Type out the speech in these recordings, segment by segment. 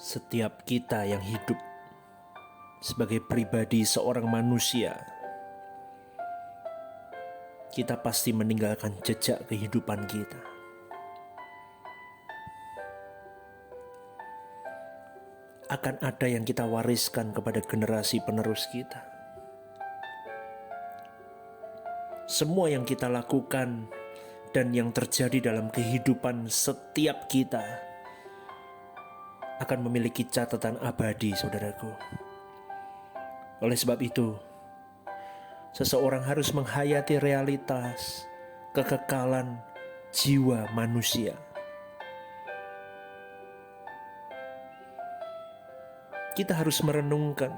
Setiap kita yang hidup sebagai pribadi seorang manusia, kita pasti meninggalkan jejak kehidupan kita. Akan ada yang kita wariskan kepada generasi penerus kita. Semua yang kita lakukan dan yang terjadi dalam kehidupan setiap kita akan memiliki catatan abadi, saudaraku. Oleh sebab itu, seseorang harus menghayati realitas kekekalan jiwa manusia. Kita harus merenungkan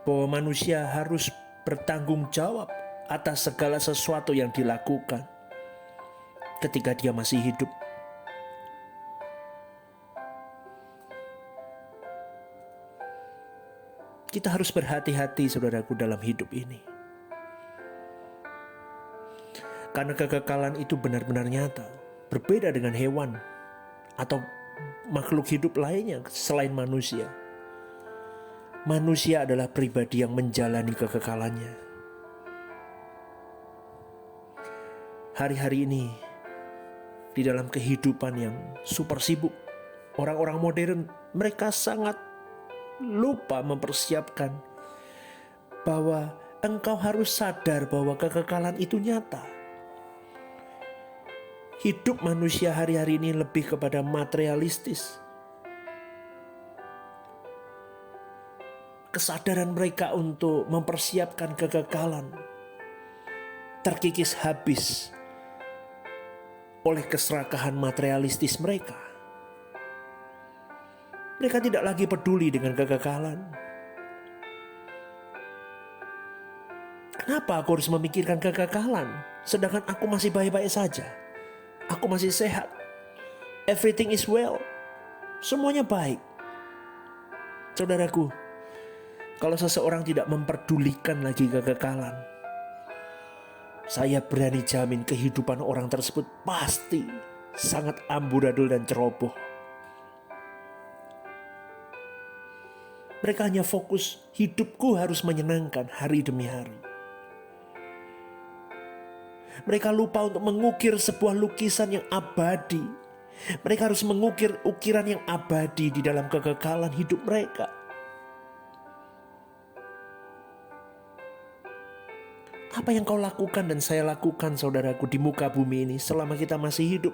bahwa manusia harus bertanggung jawab atas segala sesuatu yang dilakukan ketika dia masih hidup. Kita harus berhati-hati, saudaraku, dalam hidup ini. Karena kekekalan itu benar-benar nyata, berbeda dengan hewan atau makhluk hidup lainnya selain manusia. Manusia adalah pribadi yang menjalani kekekalannya. Hari-hari ini, di dalam kehidupan yang super sibuk, orang-orang modern, mereka sangat lupa mempersiapkan bahwa engkau harus sadar bahwa kekekalan itu nyata. Hidup manusia hari-hari ini lebih kepada materialistis. Kesadaran mereka untuk mempersiapkan kekekalan terkikis habis oleh keserakahan materialistis mereka. Mereka tidak lagi peduli dengan kekekalan. Kenapa aku harus memikirkan kekekalan sedangkan aku masih baik-baik saja? Aku masih sehat. Everything is well. Semuanya baik. Saudaraku, kalau seseorang tidak memperdulikan lagi kekekalan, saya berani jamin kehidupan orang tersebut pasti sangat amburadul dan ceroboh. Mereka hanya fokus, hidupku harus menyenangkan hari demi hari. Mereka lupa untuk mengukir sebuah lukisan yang abadi. Mereka harus mengukir ukiran yang abadi di dalam kekekalan hidup mereka. Apa yang kau lakukan dan saya lakukan, saudaraku, di muka bumi ini selama kita masih hidup?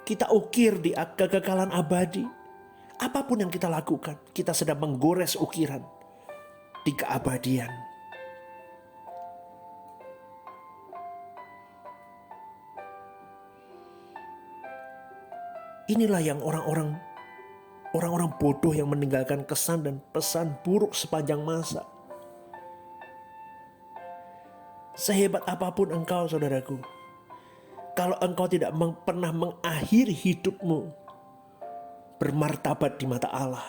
Kita ukir di kekekalan abadi. Apapun yang kita lakukan, kita sedang menggores ukiran di keabadian. Inilah yang orang-orang bodoh yang meninggalkan kesan dan pesan buruk sepanjang masa. Sehebat apapun engkau, saudaraku, kalau engkau tidak pernah mengakhiri hidupmu bermartabat di mata Allah,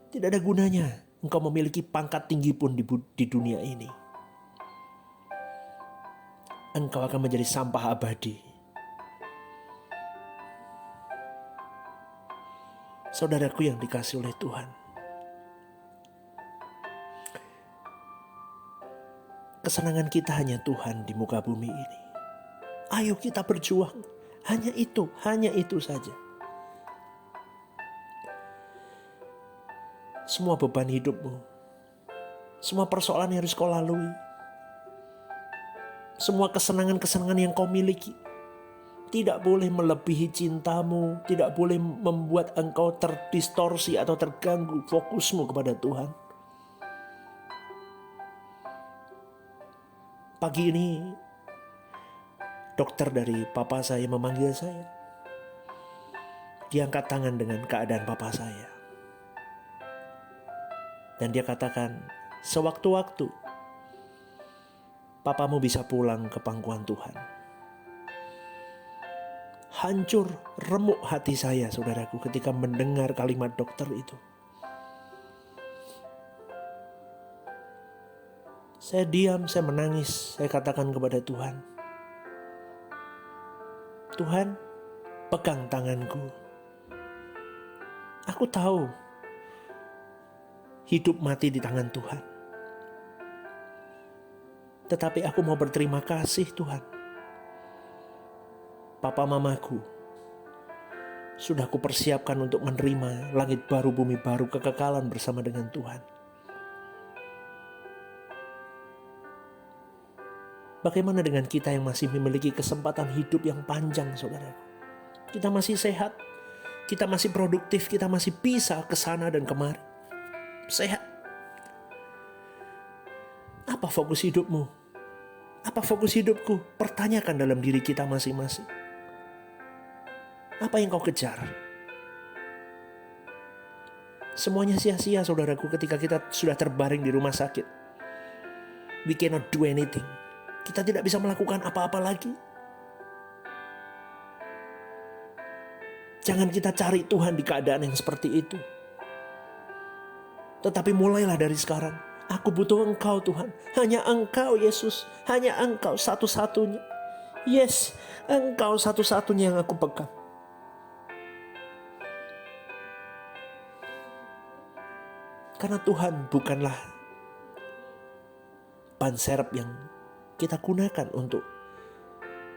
tidak ada gunanya engkau memiliki pangkat tinggi pun di dunia ini. Engkau akan menjadi sampah abadi. Saudaraku yang dikasihi oleh Tuhan, kesenangan kita hanya Tuhan di muka bumi ini. Ayo kita berjuang, hanya itu saja. Semua beban hidupmu, semua persoalan yang harus kau lalui, semua kesenangan-kesenangan yang kau miliki, tidak boleh melebihi cintamu, tidak boleh membuat engkau terdistorsi atau terganggu fokusmu kepada Tuhan. Pagi ini, dokter dari papa saya memanggil saya. Dia angkat tangan dengan keadaan papa saya. Dan dia katakan, sewaktu-waktu papamu bisa pulang ke pangkuan Tuhan. Hancur, remuk hati saya, saudaraku, ketika mendengar kalimat dokter itu. Saya diam, saya menangis, saya katakan kepada Tuhan, Tuhan, pegang tanganku. Aku tahu hidup mati di tangan Tuhan. Tetapi aku mau berterima kasih Tuhan. Papa mamaku sudah kupersiapkan untuk menerima langit baru, bumi baru, kekekalan bersama dengan Tuhan. Bagaimana dengan kita yang masih memiliki kesempatan hidup yang panjang, saudaraku? Kita masih sehat, kita masih produktif, kita masih bisa ke sana dan kemari. Sehat. Apa fokus hidupmu? Apa fokus hidupku? Pertanyakan dalam diri kita masing-masing. Apa yang kau kejar? Semuanya sia-sia, saudaraku, ketika kita sudah terbaring di rumah sakit. We cannot do anything. Kita tidak bisa melakukan apa-apa lagi. Jangan kita cari Tuhan di keadaan yang seperti itu. Tetapi mulailah dari sekarang. Aku butuh Engkau Tuhan. Hanya Engkau Yesus. Hanya Engkau satu-satunya. Yes, Engkau satu-satunya yang aku pegang. Karena Tuhan bukanlah ban serep yang kita gunakan untuk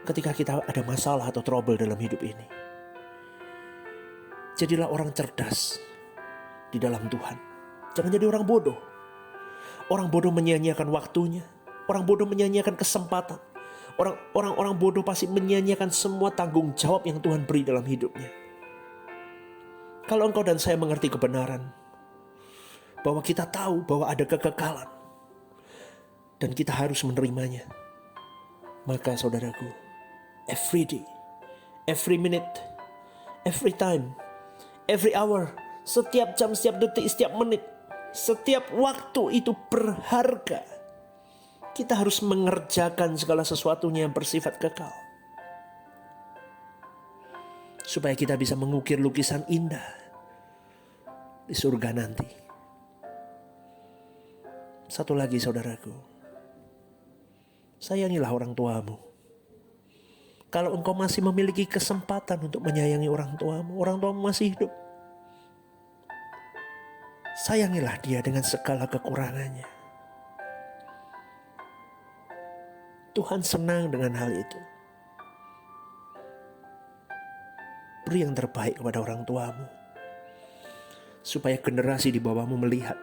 ketika kita ada masalah atau trouble dalam hidup ini. Jadilah orang cerdas di dalam Tuhan. Jangan jadi orang bodoh. Orang bodoh menyia-nyiakan waktunya. Orang bodoh menyia-nyiakan kesempatan. Orang bodoh pasti menyia-nyiakan semua tanggung jawab yang Tuhan beri dalam hidupnya. Kalau engkau dan saya mengerti kebenaran, bahwa kita tahu bahwa ada kekekalan, dan kita harus menerimanya, maka saudaraku, every day, every minute, every time, every hour, setiap jam, setiap detik, setiap menit, setiap waktu itu berharga. Kita harus mengerjakan segala sesuatunya yang bersifat kekal, supaya kita bisa mengukir lukisan indah di surga nanti. Satu lagi, saudaraku, sayangilah orang tuamu. Kalau engkau masih memiliki kesempatan untuk menyayangi orang tuamu masih hidup, sayangilah dia dengan segala kekurangannya. Tuhan senang dengan hal itu. Beri yang terbaik kepada orang tuamu, supaya generasi di bawahmu melihat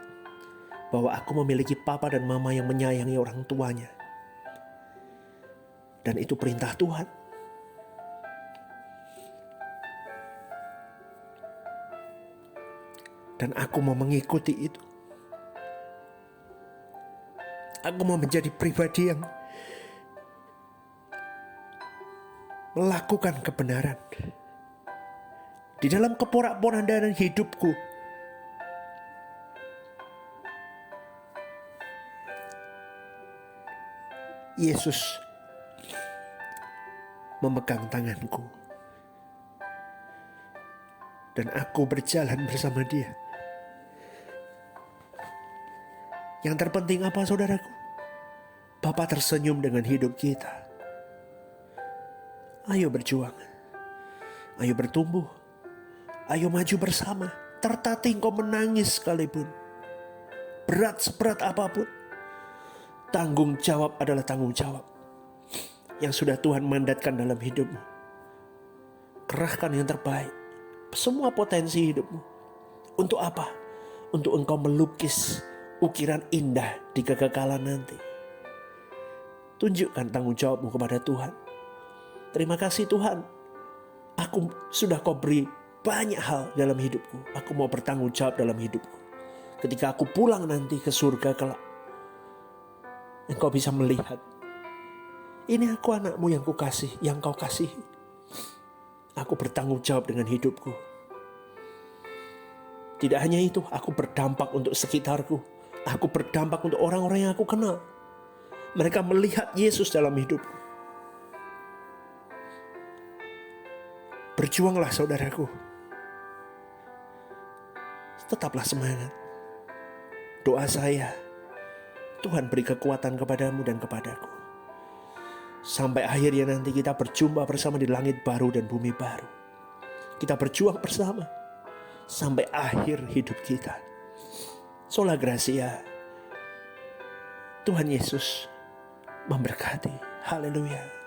bahwa aku memiliki papa dan mama yang menyayangi orang tuanya. Dan itu perintah Tuhan. Dan aku mau mengikuti itu. Aku mau menjadi pribadi yang melakukan kebenaran di dalam keporak-porandahan hidupku. Yesus memegang tanganku, dan aku berjalan bersama dia. Yang terpenting apa, saudaraku? Bapa tersenyum dengan hidup kita. Ayo berjuang, ayo bertumbuh, ayo maju bersama. Tertatih engkau menangis sekalipun, berat seberat apapun, tanggung jawab adalah tanggung jawab yang sudah Tuhan mandatkan dalam hidupmu. Kerahkan yang terbaik, semua potensi hidupmu. Untuk apa? Untuk engkau melukis ukiran indah di kekekalan nanti. Tunjukkan tanggung jawabmu kepada Tuhan. Terima kasih Tuhan, aku sudah kau beri banyak hal dalam hidupku. Aku mau bertanggung jawab dalam hidupku. Ketika aku pulang nanti ke surga kelak, engkau bisa melihat, ini aku anakmu yang kukasih, yang kau kasihi. Aku bertanggung jawab dengan hidupku. Tidak hanya itu, aku berdampak untuk sekitarku. Aku berdampak untuk orang-orang yang aku kenal. Mereka melihat Yesus dalam hidupku. Berjuanglah saudaraku. Tetaplah semangat. Doa saya, Tuhan beri kekuatan kepadamu dan kepadaku. Sampai akhirnya nanti kita berjumpa bersama di langit baru dan bumi baru. Kita berjuang bersama sampai akhir hidup kita. Sola Gracia. Tuhan Yesus memberkati. Haleluya.